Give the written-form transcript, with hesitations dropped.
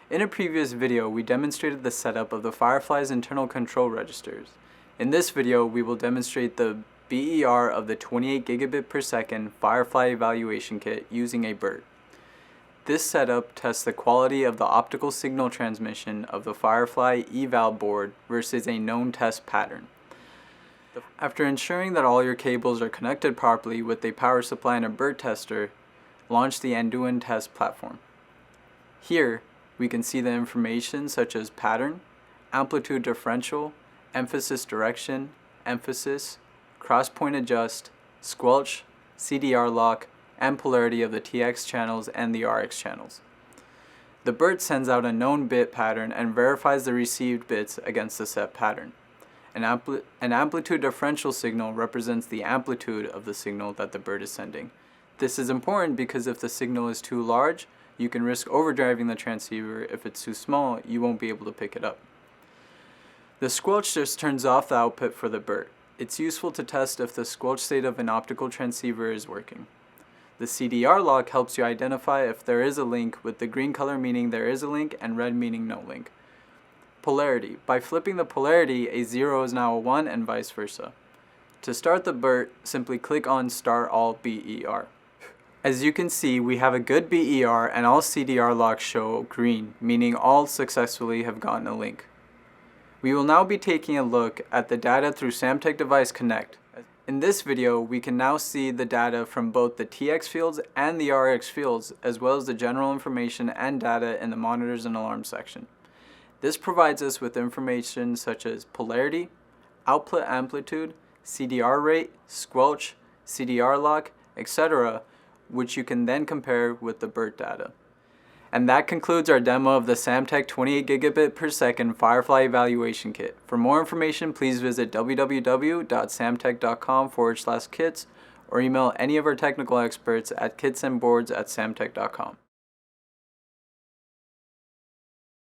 In a previous video, we demonstrated the setup of the Firefly's internal control registers. In this video, we will demonstrate the BER of the 28 gigabit per second Firefly evaluation kit using a BERT. This setup tests the quality of the optical signal transmission of the Firefly eval board versus a known test pattern. After ensuring that all your cables are connected properly with a power supply and a BERT tester, launch the Anduin test platform. Here, we can see the information such as pattern, amplitude differential, emphasis direction, emphasis, cross-point adjust, squelch, CDR lock, and polarity of the TX channels and the RX channels. The BERT sends out a known bit pattern and verifies the received bits against the set pattern. An amplitude differential signal represents the amplitude of the signal that the BERT is sending. This is important because if the signal is too large, you can risk overdriving the transceiver. If it's too small, you won't be able to pick it up. The squelch just turns off the output for the BERT. It's useful to test if the squelch state of an optical transceiver is working. The CDR lock helps you identify if there is a link, with the green color meaning there is a link and red meaning no link. Polarity. By flipping the polarity, a 0 is now a 1 and vice versa. To start the BERT, simply click on Start All BER. As you can see, we have a good BER and all CDR locks show green, meaning all successfully have gotten a link. We will now be taking a look at the data through Samtec Device Connect. In this video, we can now see the data from both the TX fields and the RX fields, as well as the general information and data in the monitors and alarms section. This provides us with information such as polarity, output amplitude, CDR rate, squelch, CDR lock, etc., which you can then compare with the BERT data. And that concludes our demo of the Samtec 28 gigabit per second Firefly evaluation kit. For more information, please visit www.samtec.com/kits or email any of our technical experts at kitsandboards@samtec.com.